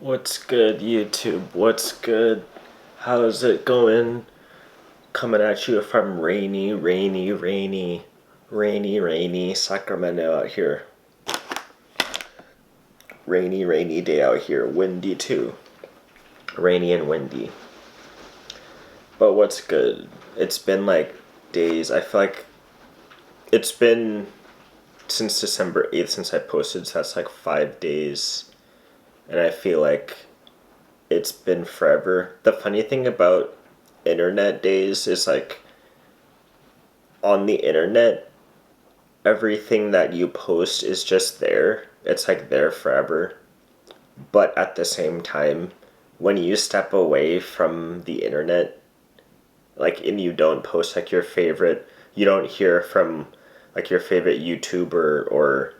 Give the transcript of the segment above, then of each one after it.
What's good, YouTube? What's good? How's it going? Coming at you from rainy Sacramento out here. Rainy day out here. Windy too. Rainy and windy. But what's good? It's been like days. I feel like it's been since December 8th since I posted, so that's like 5 days. And I feel like it's been forever. The funny thing about internet days is like on the internet, everything that you post is just there. It's like there forever. But at the same time, when you step away from the internet, like, and you don't post like your favorite, you don't hear from like your favorite YouTuber, or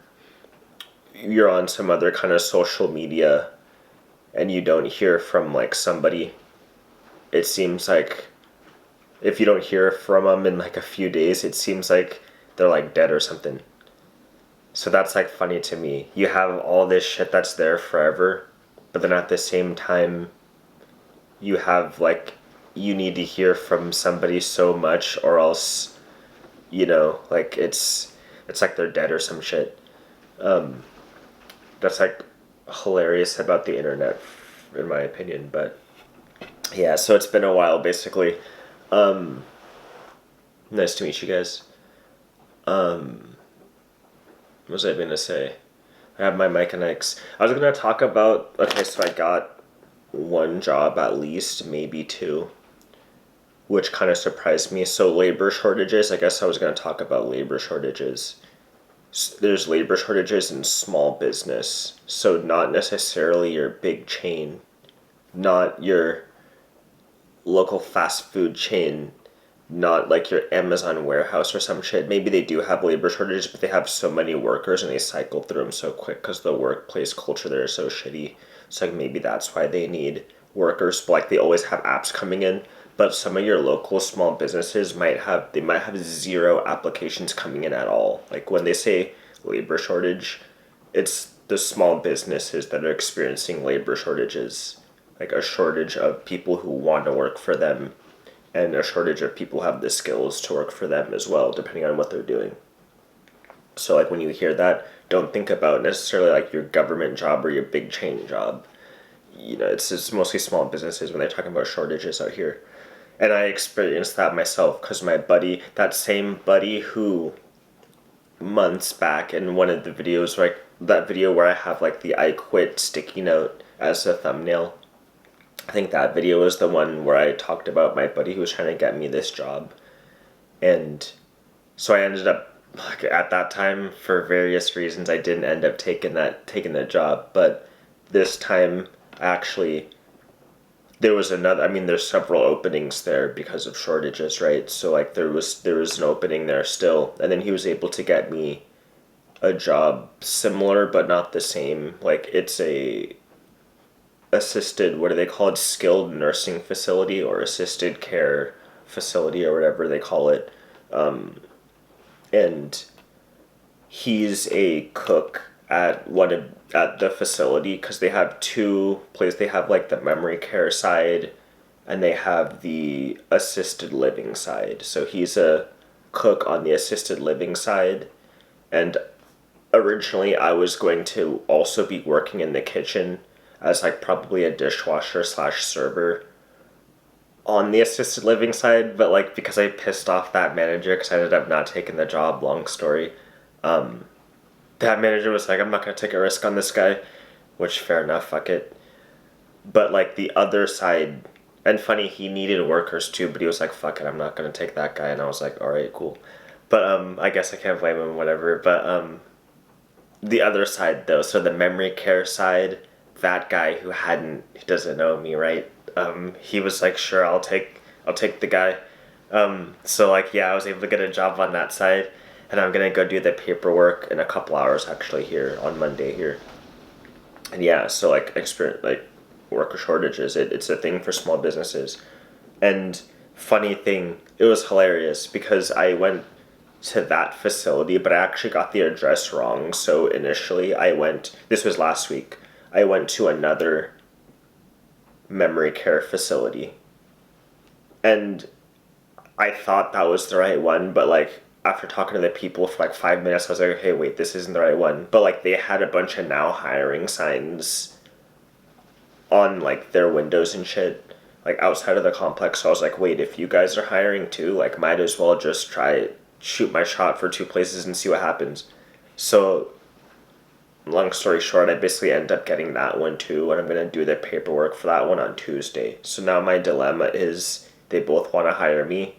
you're on some other kind of social media and you don't hear from like somebody, it seems like if you don't hear from them in like a few days, it seems like they're like dead or something. So that's like funny to me. You have all this shit that's there forever, but then at the same time, you have like, you need to hear from somebody so much, or else, like it's like they're dead or some shit. That's like hilarious about the internet, in my opinion. But yeah, so it's been a while basically. Um, Nice to meet you guys. What was I gonna say? I have my mechanics. I was gonna talk about, okay, so I got one job at least, maybe two, which kind of surprised me. So labor shortages. I guess I was gonna talk about labor shortages. There's labor shortages in small business, so not necessarily your big chain, not your local fast food chain, not like your Amazon warehouse or some shit. Maybe they do have labor shortages, but they have so many workers and they cycle through them so quick because the workplace culture there is so shitty. So like maybe that's why they need workers. But like they always have apps coming in, but some of your local small businesses might have zero applications coming in at all. Like when they say labor shortage, it's the small businesses that are experiencing labor shortages, like a shortage of people who want to work for them, and a shortage of people who have the skills to work for them as well, depending on what they're doing. So like when you hear that, don't think about necessarily like your government job or your big chain job. It's mostly small businesses when they're talking about shortages out here. And I experienced that myself because my buddy, that same buddy who months back in one of the videos, like that video where I have like the I quit sticky note as a thumbnail, I think that video was the one where I talked about my buddy who was trying to get me this job. And so I ended up, like, at that time, for various reasons, I didn't end up taking the job. But this time, actually, there was another. I mean, there's several openings there because of shortages, right? So like there was an opening there still, and then he was able to get me a job similar but not the same. Like it's a assisted, what do they call it, skilled nursing facility or assisted care facility or whatever they call it. And he's a cook at the facility because they have two places. They have like the memory care side and they have the assisted living side. So he's a cook on the assisted living side, and originally I was going to also be working in the kitchen as like probably a dishwasher slash server on the assisted living side, but like because I pissed off that manager because I ended up not taking the job, long story, that manager was like, I'm not gonna take a risk on this guy, which fair enough, fuck it. But like the other side, and funny, he needed workers too, but he was like, fuck it, I'm not gonna take that guy, and I was like, alright, cool. But I guess I can't blame him, whatever. But the other side though, so the memory care side, that guy he doesn't know me, right? He was like, sure, I'll take the guy. So like, yeah, I was able to get a job on that side, and I'm gonna go do the paperwork in a couple hours actually here on Monday here. And yeah, so like experience like worker shortages, it's a thing for small businesses. And funny thing, it was hilarious because I went to that facility, but I actually got the address wrong. So initially, this was last week, I went to another memory care facility. And I thought that was the right one, but like after talking to the people for like 5 minutes, I was like, hey, wait, this isn't the right one. But like they had a bunch of now hiring signs on like their windows and shit, like outside of the complex. So I was like, wait, if you guys are hiring too, like might as well just shoot my shot for two places and see what happens. So long story short, I basically end up getting that one too, and I'm gonna do the paperwork for that one on Tuesday. So now my dilemma is they both want to hire me.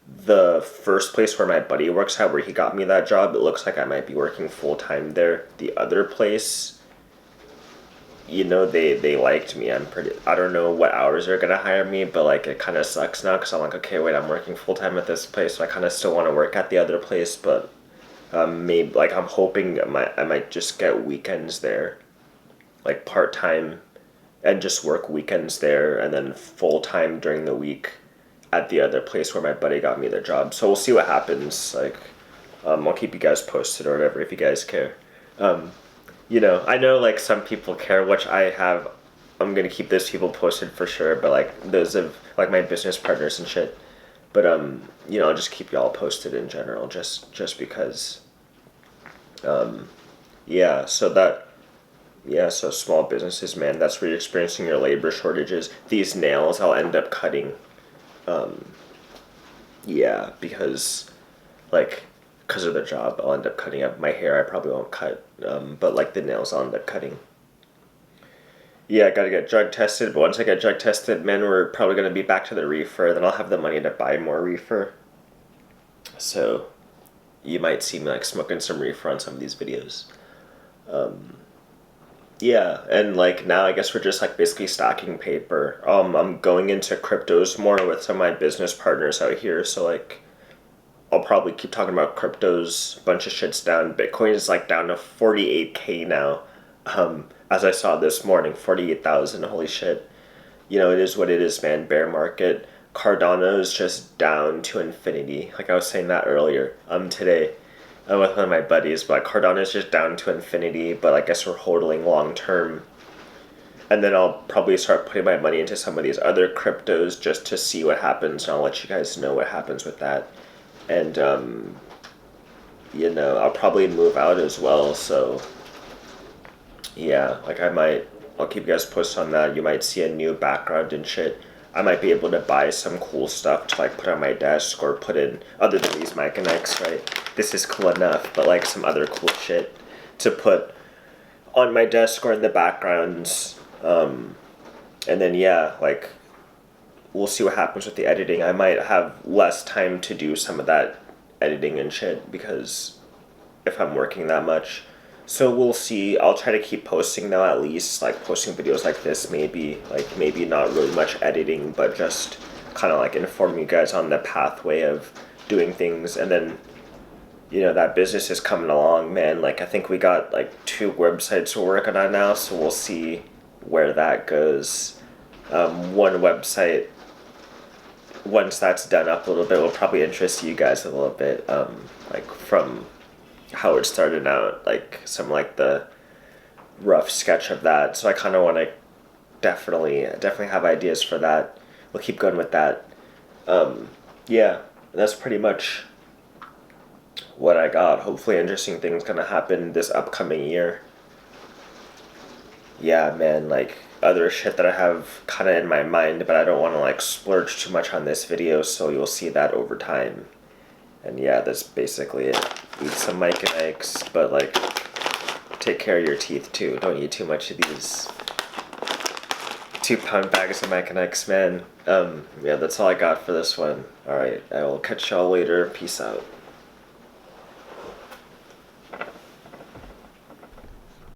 The first place where my buddy works at, where he got me that job, it looks like I might be working full time there. The other place, they liked me. I don't know what hours they're gonna hire me, but like it kind of sucks now because I'm like, okay, wait, I'm working full time at this place, so I kind of still want to work at the other place, but maybe like I'm hoping I might just get weekends there, like part time, and just work weekends there, and then full time during the week at the other place where my buddy got me the job. So we'll see what happens. Like, I'll keep you guys posted or whatever if you guys care. I know like some people care, which I'm gonna keep those people posted for sure. But like those of like my business partners and shit. But I'll just keep y'all posted in general, just because. Yeah. So small businesses, man, that's where you're experiencing your labor shortages. These nails I'll end up cutting. Yeah, because of the job, I'll end up cutting up my hair. I probably won't cut, but like the nails, I'll end up cutting. Yeah, I gotta get drug tested. But once I get drug tested, man, we're probably gonna be back to the reefer. Then I'll have the money to buy more reefer. So, you might see me like smoking some reefer on some of these videos. Yeah, and like now I guess we're just like basically stacking paper. I'm going into cryptos more with some of my business partners out here, so like I'll probably keep talking about cryptos. A bunch of shit's down. Bitcoin is like down to 48K now. As I saw this morning, 48,000. Holy shit. It is what it is, man. Bear market. Cardano is just down to infinity. Like I was saying that earlier. Today. With one of my buddies, but Cardano is just down to infinity, but I guess we're holding long term. And then I'll probably start putting my money into some of these other cryptos just to see what happens, and I'll let you guys know what happens with that. And, I'll probably move out as well, so yeah, like I'll keep you guys posted on that. You might see a new background and shit. I might be able to buy some cool stuff to like put on my desk or put in, other than these mic connects, right? This is cool enough, but like some other cool shit to put on my desk or in the backgrounds. And then yeah, like we'll see what happens with the editing. I might have less time to do some of that editing and shit because if I'm working that much. So we'll see. I'll try to keep posting now, at least like posting videos like this, maybe not really much editing, but just kind of like inform you guys on the pathway of doing things. And then that business is coming along, man. Like I think we got like 2 websites we're working on now, so we'll see where that goes. One website, once that's done up a little bit, will probably interest you guys a little bit, like from how it started out, like some like the rough sketch of that. So I kind of want to definitely have ideas for that. We'll keep going with that. Yeah, that's pretty much what I got. Hopefully interesting things gonna happen this upcoming year. Yeah, man, like other shit that I have kind of in my mind, but I don't want to like splurge too much on this video, so you'll see that over time. And yeah, that's basically it. Eat some Mike and Ike's, but like, take care of your teeth too. Don't eat too much of these 2-pound bags of Mike and Ike's, man. Yeah, that's all I got for this one. Alright, I will catch y'all later. Peace out.